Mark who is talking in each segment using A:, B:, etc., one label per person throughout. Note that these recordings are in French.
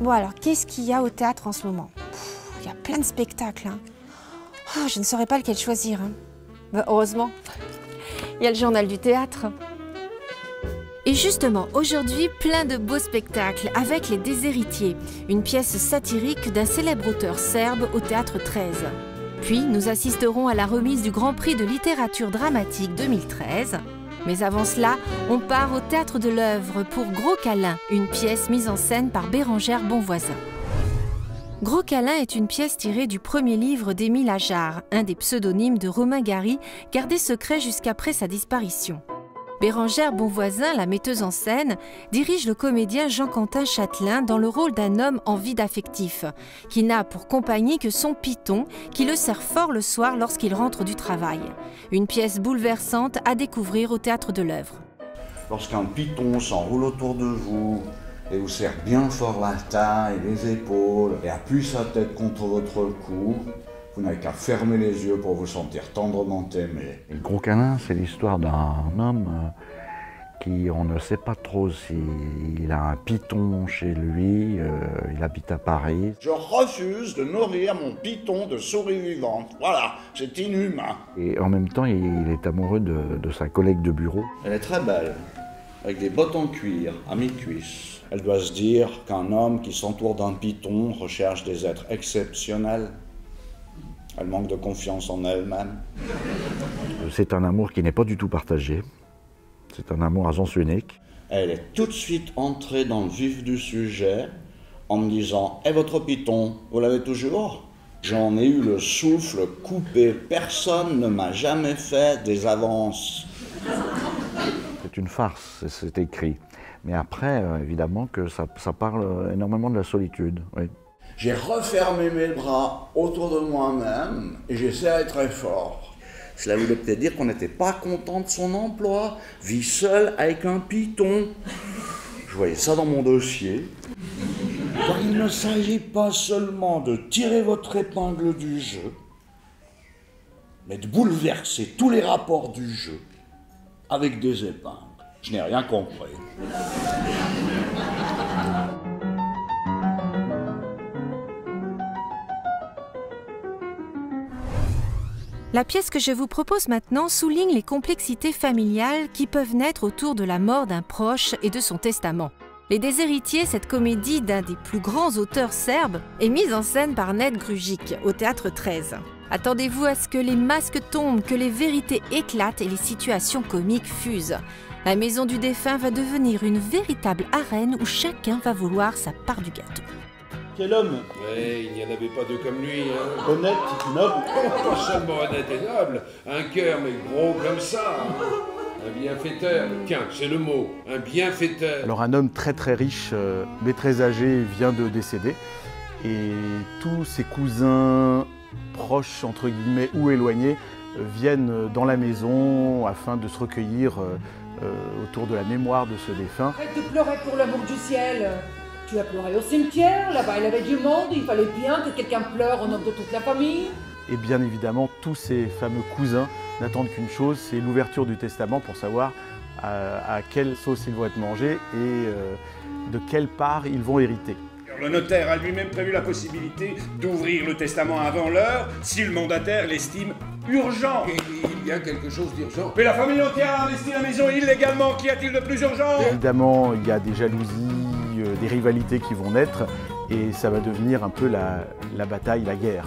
A: Bon alors, qu'est-ce qu'il y a au théâtre en ce moment? Il y a plein de spectacles. Hein. Oh, je ne saurais pas lequel choisir. Hein. Bah, heureusement, il y a le journal du théâtre. Et justement, aujourd'hui, plein de beaux spectacles avec Les Déshéritiers, une pièce satirique d'un célèbre auteur serbe au Théâtre 13. Puis, nous assisterons à la remise du Grand Prix de littérature dramatique 2013. Mais avant cela, on part au Théâtre de l'Œuvre pour Gros Câlin, une pièce mise en scène par Bérengère Bonvoisin. Gros Câlin est une pièce tirée du premier livre d'Émile Ajar, un des pseudonymes de Romain Gary, gardé secret jusqu'après sa disparition. Bérengère Bonvoisin, la metteuse en scène, dirige le comédien Jean-Quentin Châtelain dans le rôle d'un homme en vide affectif, qui n'a pour compagnie que son python, qui le sert fort le soir lorsqu'il rentre du travail. Une pièce bouleversante à découvrir au Théâtre de l'Œuvre.
B: Lorsqu'un python s'enroule autour de vous et vous serre bien fort la taille et les épaules et appuie sa tête contre votre cou, vous n'avez qu'à fermer les yeux pour vous sentir tendrement aimé.
C: Le Gros Câlin, c'est l'histoire d'un homme qui, on ne sait pas trop s'il a un python chez lui, il habite à Paris.
B: Je refuse de nourrir mon python de souris vivantes. Voilà, c'est inhumain.
C: Et en même temps, il est amoureux de sa collègue de bureau.
B: Elle est très belle, avec des bottes en cuir à mi-cuisse. Elle doit se dire qu'un homme qui s'entoure d'un python recherche des êtres exceptionnels. Elle manque de confiance en elle-même.
C: C'est un amour qui n'est pas du tout partagé. C'est un amour à sens unique.
B: Elle est tout de suite entrée dans le vif du sujet en me disant « Et votre python, vous l'avez toujours ?» J'en ai eu le souffle coupé. Personne ne m'a jamais fait des avances.
C: C'est une farce, c'est écrit. Mais après, évidemment, que ça parle énormément de la solitude. Oui.
B: J'ai refermé mes bras autour de moi-même et j'ai serré très fort. Cela voulait peut-être dire qu'on n'était pas content de son emploi, vit seul avec un python. Je voyais ça dans mon dossier. Car il ne s'agit pas seulement de tirer votre épingle du jeu, mais de bouleverser tous les rapports du jeu avec des épingles. Je n'ai rien compris.
A: La pièce que je vous propose maintenant souligne les complexités familiales qui peuvent naître autour de la mort d'un proche et de son testament. Les Déshéritiers, cette comédie d'un des plus grands auteurs serbes, est mise en scène par Ned Grujic au Théâtre 13. Attendez-vous à ce que les masques tombent, que les vérités éclatent et les situations comiques fusent. La maison du défunt va devenir une véritable arène où chacun va vouloir sa part du gâteau.
D: Quel homme!
E: Ouais, il n'y en avait pas deux comme lui. Hein.
D: Honnête, noble.
E: Pas seulement honnête et noble, un cœur mais gros comme ça. Un bienfaiteur, tiens, c'est le mot, un bienfaiteur.
D: Alors un homme très très riche, mais très âgé, vient de décéder. Et tous ses cousins proches, entre guillemets, ou éloignés, viennent dans la maison afin de se recueillir autour de la mémoire de ce défunt.
F: Arrête de pleurer pour l'amour du ciel. Tu as pleuré au cimetière, là-bas il y avait du monde, il fallait bien que quelqu'un pleure au nom de toute la famille.
D: Et bien évidemment, tous ces fameux cousins n'attendent qu'une chose, c'est l'ouverture du testament pour savoir à quelle sauce ils vont être mangés et de quelle part ils vont hériter.
G: Le notaire a lui-même prévu la possibilité d'ouvrir le testament avant l'heure si le mandataire l'estime urgent.
E: Et il y a quelque chose d'urgent.
G: Mais la famille entière a investi la maison illégalement, qu'y a-t-il de plus urgent?
D: Évidemment, il y a des jalousies, des rivalités qui vont naître et ça va devenir un peu la bataille, la guerre.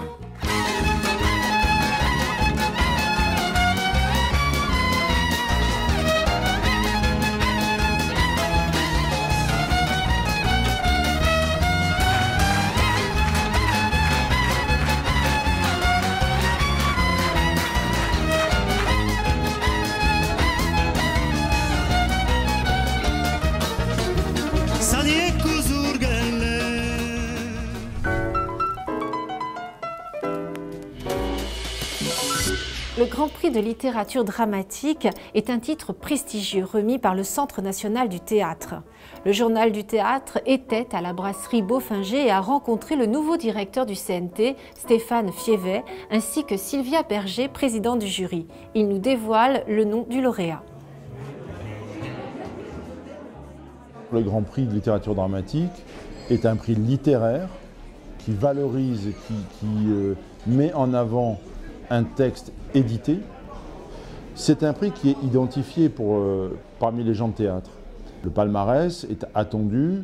A: Le Grand Prix de littérature dramatique est un titre prestigieux remis par le Centre national du théâtre. Le journal du théâtre était à la brasserie Beaufinger et a rencontré le nouveau directeur du CNT, Stéphane Fievet, ainsi que Sylvia Berger, présidente du jury. Il nous dévoile le nom du lauréat.
H: Le Grand Prix de littérature dramatique est un prix littéraire qui valorise, qui met en avant un texte édité. C'est un prix qui est identifié parmi les gens de théâtre. Le palmarès est attendu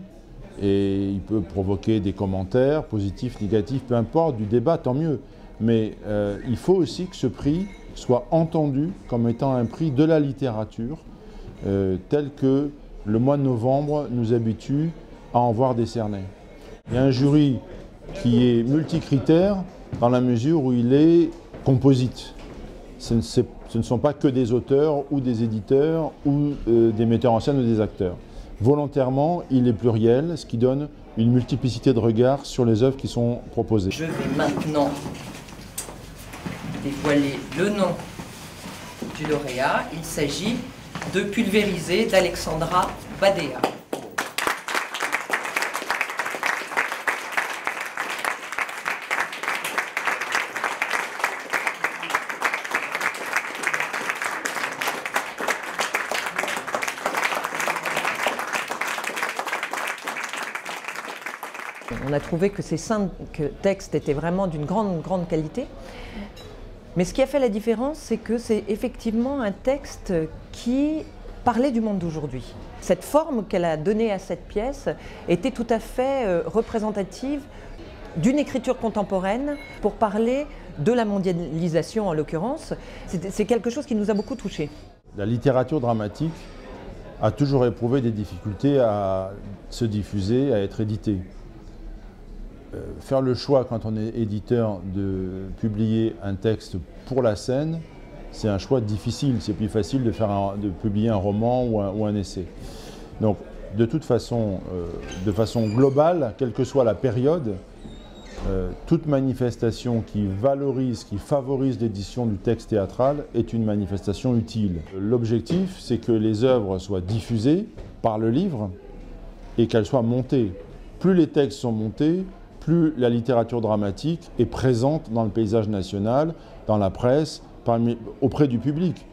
H: et il peut provoquer des commentaires positifs, négatifs, peu importe, du débat, tant mieux. Mais il faut aussi que ce prix soit entendu comme étant un prix de la littérature, tel que le mois de novembre nous habitue à en voir décerner. Il y a un jury qui est multicritère dans la mesure où il est composite. Ce ne sont pas que des auteurs ou des éditeurs ou des metteurs en scène ou des acteurs. Volontairement, il est pluriel, ce qui donne une multiplicité de regards sur les œuvres qui sont proposées.
I: Je vais maintenant dévoiler le nom du lauréat. Il s'agit de Pulvérisé d'Alexandra Badea. On a trouvé que ces 5 textes étaient vraiment d'une grande qualité. Mais ce qui a fait la différence, c'est que c'est effectivement un texte qui parlait du monde d'aujourd'hui. Cette forme qu'elle a donnée à cette pièce était tout à fait représentative d'une écriture contemporaine pour parler de la mondialisation en l'occurrence. C'est quelque chose qui nous a beaucoup touchés.
H: La littérature dramatique a toujours éprouvé des difficultés à se diffuser, à être éditée. Faire le choix, quand on est éditeur, de publier un texte pour la scène, c'est un choix difficile. C'est plus facile de publier un roman ou un essai. Donc, de toute façon, de façon globale, quelle que soit la période, toute manifestation qui valorise, qui favorise l'édition du texte théâtral est une manifestation utile. L'objectif, c'est que les œuvres soient diffusées par le livre et qu'elles soient montées. Plus les textes sont montés, plus la littérature dramatique est présente dans le paysage national, dans la presse, auprès du public.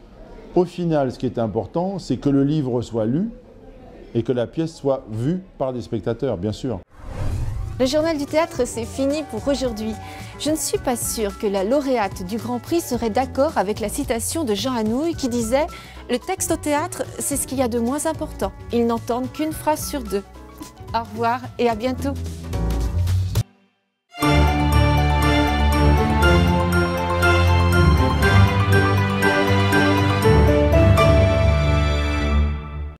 H: Au final, ce qui est important, c'est que le livre soit lu et que la pièce soit vue par des spectateurs, bien sûr.
A: Le journal du théâtre, c'est fini pour aujourd'hui. Je ne suis pas sûre que la lauréate du Grand Prix serait d'accord avec la citation de Jean Anouilh qui disait « Le texte au théâtre, c'est ce qu'il y a de moins important. Ils n'entendent qu'une phrase sur 2. » Au revoir et à bientôt.